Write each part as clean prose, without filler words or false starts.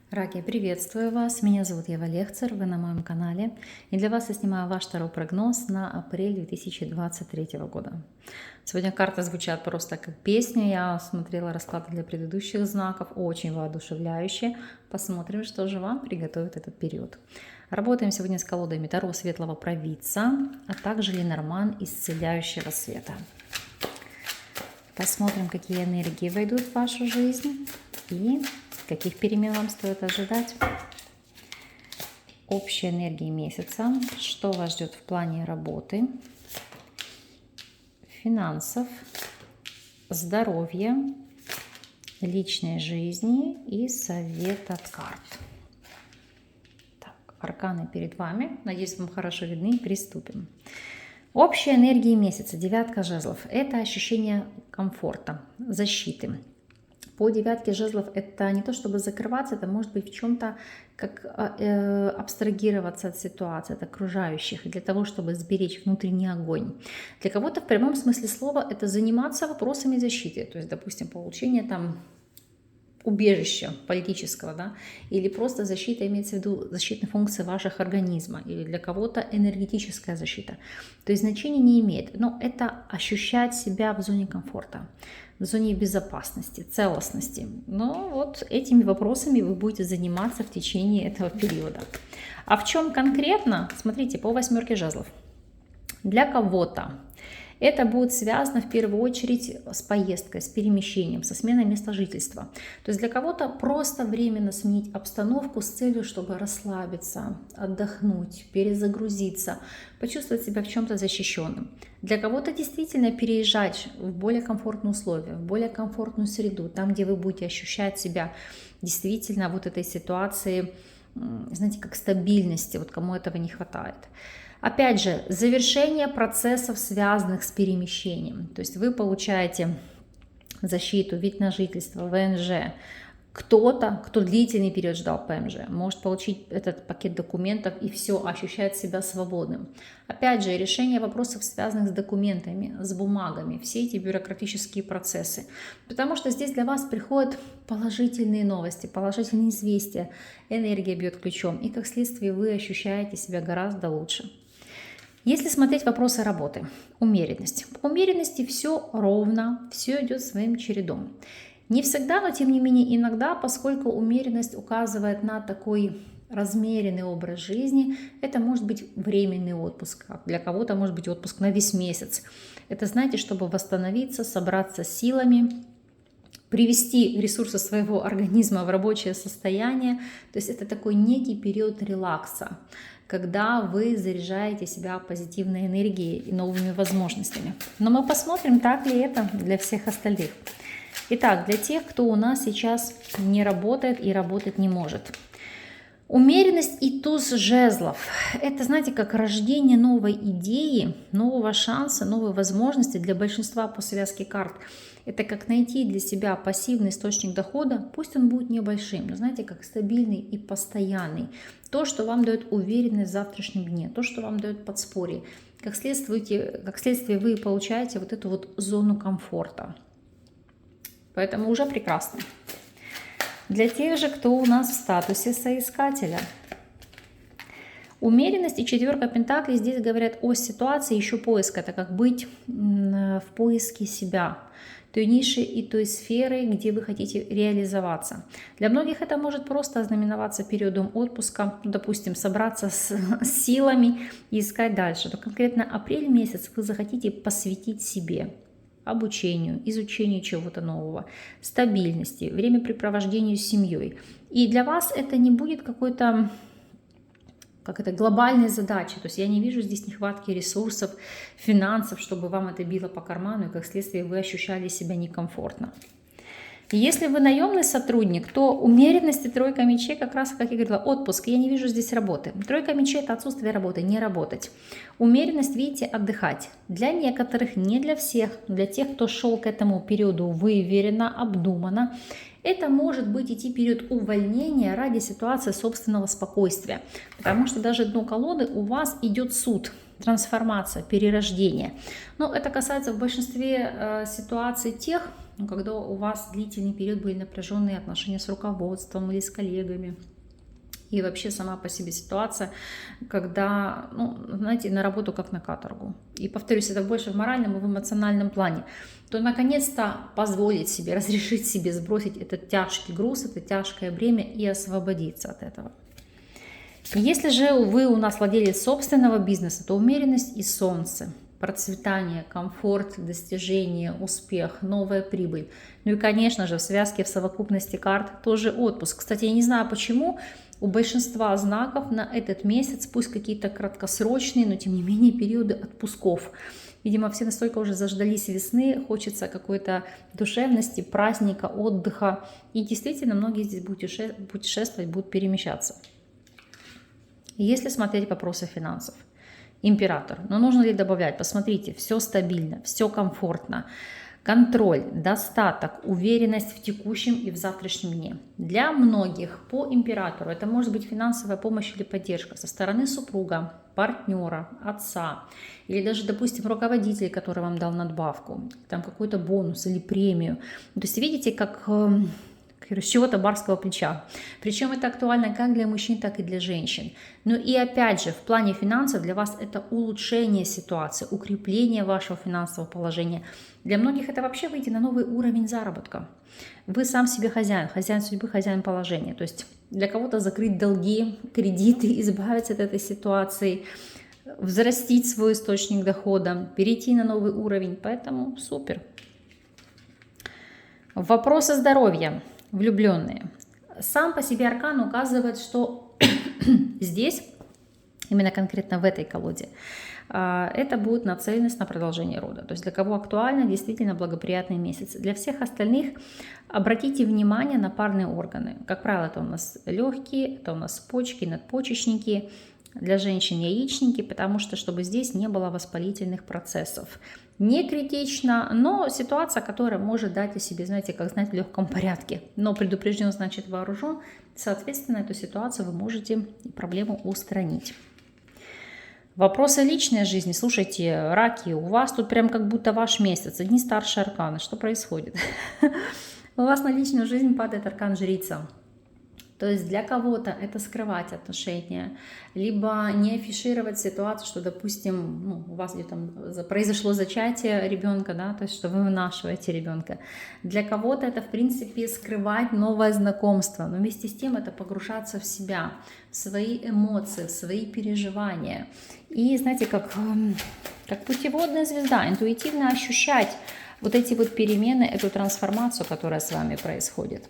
Раки, приветствую вас! Меня зовут Ева Лехцер, вы на моем канале. И для вас я снимаю ваш второй прогноз на апрель 2023 года. Сегодня карты звучат просто как песня. Я смотрела расклады для предыдущих знаков, очень воодушевляющие. Посмотрим, что же вам приготовит этот период. Работаем сегодня с колодами Таро Светлого Провидца, а также Ленорман Исцеляющего Света. Посмотрим, какие энергии войдут в вашу жизнь и каких перемен вам стоит ожидать. Общая энергия месяца. Что вас ждет в плане работы, финансов, здоровья, личной жизни и совет от карт. Так, арканы перед вами. Надеюсь, вам хорошо видны. Приступим. Общая энергия месяца. Девятка жезлов. Это ощущение комфорта, защиты. По девятке жезлов это не то чтобы закрываться, это может быть в чем-то как абстрагироваться от ситуации, от окружающих, для того, чтобы сберечь внутренний огонь. Для кого-то в прямом смысле слова это заниматься вопросами защиты, то есть, допустим, получение там убежища политического, да, или просто защита, имеется в виду защитные функции ваших организма, или для кого-то энергетическая защита. То есть значения не имеет, но это ощущать себя в зоне комфорта, в зоне безопасности, целостности. Но вот этими вопросами вы будете заниматься в течение этого периода. А в чем конкретно? Смотрите, по восьмерке жезлов. Для кого-то это будет связано в первую очередь с поездкой, с перемещением, со сменой места жительства. То есть для кого-то просто временно сменить обстановку с целью, чтобы расслабиться, отдохнуть, перезагрузиться, почувствовать себя в чем-то защищенным. Для кого-то действительно переезжать в более комфортные условия, в более комфортную среду, там, где вы будете ощущать себя действительно вот этой ситуации, знаете, как стабильности, вот кому этого не хватает. Опять же, завершение процессов, связанных с перемещением. То есть вы получаете защиту, вид на жительство, ВНЖ. Кто-то, кто длительный период ждал ПМЖ, может получить этот пакет документов и все, ощущает себя свободным. Опять же, решение вопросов, связанных с документами, с бумагами, все эти бюрократические процессы. Потому что здесь для вас приходят положительные новости, положительные известия, энергия бьет ключом, и как следствие вы ощущаете себя гораздо лучше. Если смотреть вопросы работы, умеренность. По умеренности все ровно, все идет своим чередом. Не всегда, но тем не менее иногда, поскольку умеренность указывает на такой размеренный образ жизни, это может быть временный отпуск, для кого-то может быть отпуск на весь месяц. Это, знаете, чтобы восстановиться, собраться с силами, привести ресурсы своего организма в рабочее состояние. То есть это такой некий период релакса, когда вы заряжаете себя позитивной энергией и новыми возможностями. Но мы посмотрим, так ли это для всех остальных. Итак, для тех, кто у нас сейчас не работает и работать не может. Умеренность и туз жезлов. Это, знаете, как рождение новой идеи, нового шанса, новой возможности для большинства по связке карт. Это как найти для себя пассивный источник дохода, пусть он будет небольшим, но знаете, как стабильный и постоянный. То, что вам дает уверенность в завтрашнем дне, то, что вам дает подспорье. Как следствие вы получаете вот эту вот зону комфорта. Поэтому уже прекрасно. Для тех же, кто у нас в статусе соискателя. Умеренность и четверка пентаклей здесь говорят о ситуации еще поиска. Это как быть в поиске себя, той ниши и той сферы, где вы хотите реализоваться. Для многих это может просто ознаменоваться периодом отпуска, допустим, собраться с силами и искать дальше. Но конкретно апрель месяц вы захотите посвятить себе, обучению, изучению чего-то нового, стабильности, времяпрепровождению с семьей. И для вас это не будет какой-то глобальной задачи. То есть я не вижу здесь нехватки ресурсов, финансов, чтобы вам это било по карману, и как следствие вы ощущали себя некомфортно. Если вы наемный сотрудник, то умеренность и тройка мечей как раз, как я говорила, отпуск. Я не вижу здесь работы. Тройка мечей – это отсутствие работы, не работать. Умеренность, видите, отдыхать. Для некоторых, не для всех, для тех, кто шел к этому периоду выверенно, обдуманно, это может быть идти период увольнения ради ситуации собственного спокойствия. Потому что даже дно колоды у вас идет суд, трансформация, перерождение. Но это касается в большинстве ситуаций тех, когда у вас длительный период были напряженные отношения с руководством или с коллегами, и вообще сама по себе ситуация, когда, ну, знаете, на работу как на каторгу. И повторюсь, это больше в моральном и в эмоциональном плане. То наконец-то позволить себе, разрешить себе сбросить этот тяжкий груз, это тяжкое бремя и освободиться от этого. Если же вы у нас владелец собственного бизнеса, то умеренность и солнце, процветание, комфорт, достижение, успех, новая прибыль. Ну и, конечно же, в связке, в совокупности карт тоже отпуск. Кстати, я не знаю почему, у большинства знаков на этот месяц, пусть какие-то краткосрочные, но тем не менее периоды отпусков. Видимо, все настолько уже заждались весны, хочется какой-то душевности, праздника, отдыха. И действительно, многие здесь будут путешествовать, будут перемещаться. Если смотреть вопросы финансов, император, но нужно ли добавлять? Посмотрите, все стабильно, все комфортно. Контроль, достаток, уверенность в текущем и в завтрашнем дне. Для многих по императору это может быть финансовая помощь или поддержка со стороны супруга, партнера, отца или даже, допустим, руководителя, который вам дал надбавку, там какой-то бонус или премию. То есть видите, как с чего-то барского плеча. Причем это актуально как для мужчин, так и для женщин. Ну и опять же, в плане финансов для вас это улучшение ситуации, укрепление вашего финансового положения. Для многих это вообще выйти на новый уровень заработка. Вы сам себе хозяин, хозяин судьбы, хозяин положения. То есть для кого-то закрыть долги, кредиты, избавиться от этой ситуации, взрастить свой источник дохода, перейти на новый уровень. Поэтому супер. Вопросы здоровья. Влюбленные. Сам по себе аркан указывает, что здесь, именно конкретно в этой колоде, это будет нацеленность на продолжение рода. То есть для кого актуально, действительно благоприятный месяц. Для всех остальных обратите внимание на парные органы. Как правило, это у нас легкие, это у нас почки, надпочечники. Для женщин яичники, потому что чтобы здесь не было воспалительных процессов. Не критично, но ситуация, которая может дать о себе, знаете, как знать, в легком порядке. Но предупрежден, значит вооружен. Соответственно, эту ситуацию вы можете проблему устранить. Вопросы личной жизни. Слушайте, раки, у вас тут прям как будто ваш месяц. Одни старшие арканы. Что происходит? У вас на личную жизнь падает аркан жрица. То есть для кого-то это скрывать отношения, либо не афишировать ситуацию, что, допустим, у вас где-то произошло зачатие ребенка, да, то есть что вы вынашиваете ребенка. Для кого-то это, в принципе, скрывать новое знакомство, но вместе с тем это погружаться в себя, в свои эмоции, в свои переживания. И, знаете, как путеводная звезда, интуитивно ощущать вот эти вот перемены, эту трансформацию, которая с вами происходит.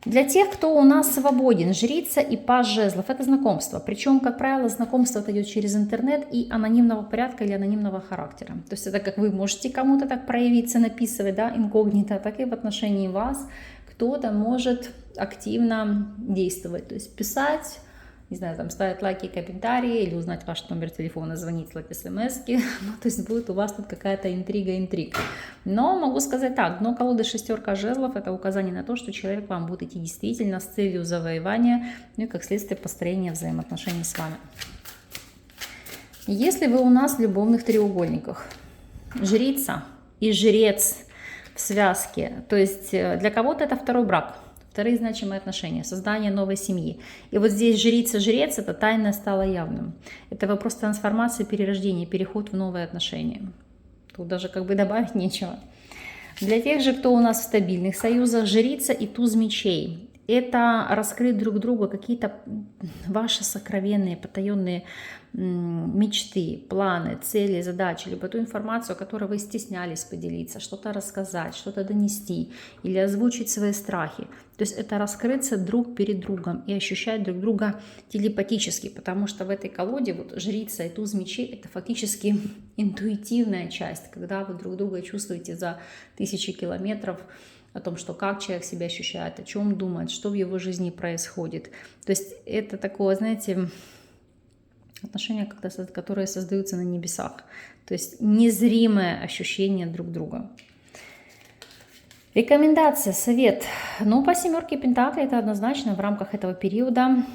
Для тех, кто у нас свободен, жрица и паж жезлов – это знакомство. Причем, как правило, знакомство это идет через интернет и анонимного порядка или анонимного характера. То есть это как вы можете кому-то так проявиться, написывать, да, инкогнито, так и в отношении вас кто-то может активно действовать. То есть писать, не знаю, там ставить лайки, комментарии или узнать ваш номер телефона, звонить, слать смс-ки. Ну, то есть будет у вас тут какая-то интрига. Но могу сказать так, дно колоды шестерка жезлов – это указание на то, что человек вам будет идти действительно с целью завоевания, ну и как следствие построения взаимоотношений с вами. Если вы у нас в любовных треугольниках, жрица и жрец в связке, то есть для кого-то это второй брак, вторые значимые отношения, создание новой семьи. И вот здесь жрица-жрец, это тайное стало явным. Это вопрос трансформации, перерождения, переход в новые отношения. Тут даже как бы добавить нечего. Для тех же, кто у нас в стабильных союзах, жрица и туз мечей. Это раскрыть друг другу какие-то ваши сокровенные, потаенные мечты, планы, цели, задачи, либо ту информацию, о которой вы стеснялись поделиться, что-то рассказать, что-то донести или озвучить свои страхи. То есть это раскрыться друг перед другом и ощущать друг друга телепатически, потому что в этой колоде вот жрица и туз мечей это фактически интуитивная часть, когда вы друг друга чувствуете за тысячи километров, о том, что как человек себя ощущает, о чем думает, что в его жизни происходит. То есть это такое, знаете, отношения, которые создаются на небесах. То есть незримое ощущение друг друга. Рекомендация, совет. Ну, по семерке пентаклей это однозначно в рамках этого периода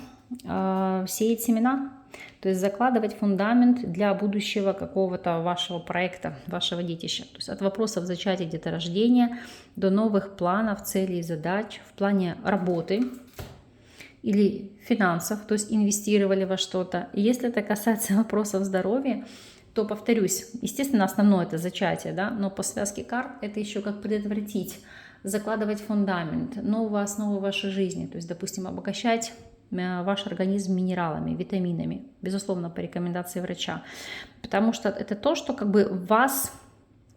сеять семена. То есть закладывать фундамент для будущего какого-то вашего проекта, вашего детища. То есть от вопросов зачатия, деторождения до новых планов, целей, задач в плане работы или финансов, то есть инвестировали во что-то. И если это касается вопросов здоровья, то, повторюсь, естественно, основное это зачатие, да, но по связке карт это еще как предотвратить, закладывать фундамент, новую основу вашей жизни, то есть, допустим, обогащать ваш организм минералами, витаминами, безусловно, по рекомендации врача, потому что это то, что как бы вас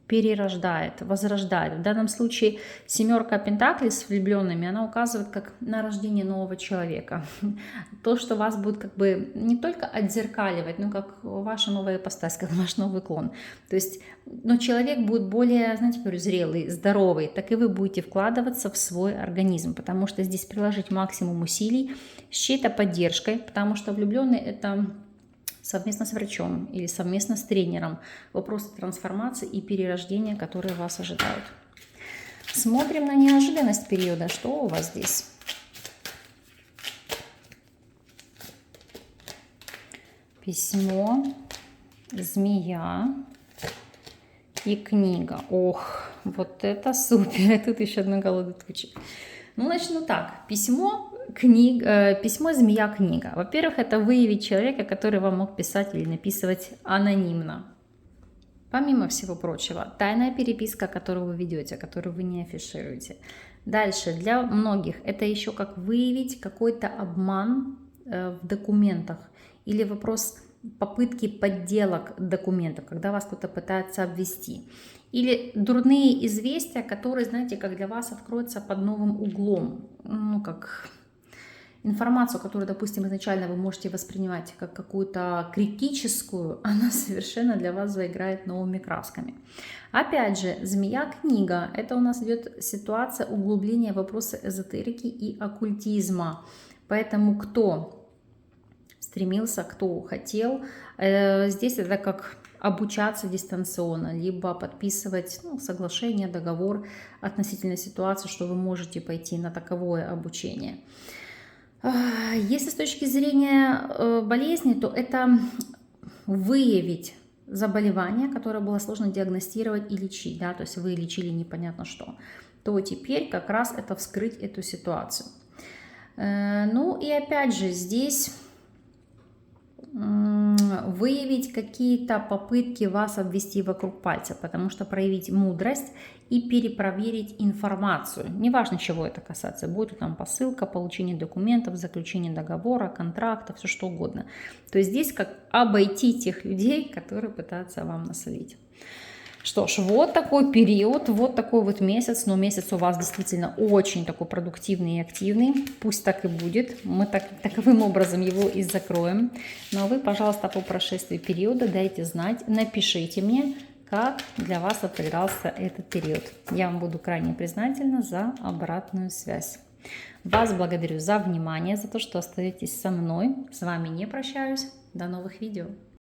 перерождает, возрождает. В данном случае семерка пентаклей с влюбленными, она указывает как на рождение нового человека. То, что вас будет как бы не только отзеркаливать, но как ваша новая ипостась, как ваш новый клон. То есть, но человек будет более, знаете, говорю, зрелый, здоровый, так и вы будете вкладываться в свой организм, потому что здесь приложить максимум усилий с чьей-то поддержкой, потому что влюбленный это совместно с врачом или совместно с тренером. Вопросы трансформации и перерождения, которые вас ожидают. Смотрим на неожиданность периода. Что у вас здесь? Письмо, змея и книга. Ох, вот это супер. Тут еще одна колода тучи. Ну, начну так. Письмо, змея, книга. Во-первых, это выявить человека, который вам мог писать или написывать анонимно. Помимо всего прочего, тайная переписка, которую вы ведете, которую вы не афишируете. Дальше, для многих это еще как выявить какой-то обман в документах или вопрос попытки подделок документов, когда вас кто-то пытается обвести. Или дурные известия, которые, знаете, как для вас откроются под новым углом. Ну, как информацию, которую, допустим, изначально вы можете воспринимать как какую-то критическую, она совершенно для вас заиграет новыми красками. Опять же, змея-книга. Это у нас идет ситуация углубления в вопросы эзотерики и оккультизма. Поэтому кто стремился, кто хотел, здесь это как обучаться дистанционно, либо подписывать соглашение, договор относительно ситуации, что вы можете пойти на таковое обучение. Если с точки зрения болезни, то это выявить заболевание, которое было сложно диагностировать и лечить, да, то есть вы лечили непонятно что, то теперь как раз это вскрыть эту ситуацию. Ну и опять же здесь выявить какие-то попытки вас обвести вокруг пальца, потому что проявить мудрость и перепроверить информацию. Неважно, чего это касается, будет там посылка, получение документов, заключение договора, контракта, все что угодно. То есть здесь как обойти тех людей, которые пытаются вам насолить. Что ж, вот такой период, вот такой вот месяц, но месяц у вас действительно очень такой продуктивный и активный, пусть так и будет, мы таковым образом его и закроем. Но вы, пожалуйста, по прошествии периода дайте знать, напишите мне, как для вас отыгрался этот период. Я вам буду крайне признательна за обратную связь. Вас благодарю за внимание, за то, что остаетесь со мной. С вами не прощаюсь. До новых видео.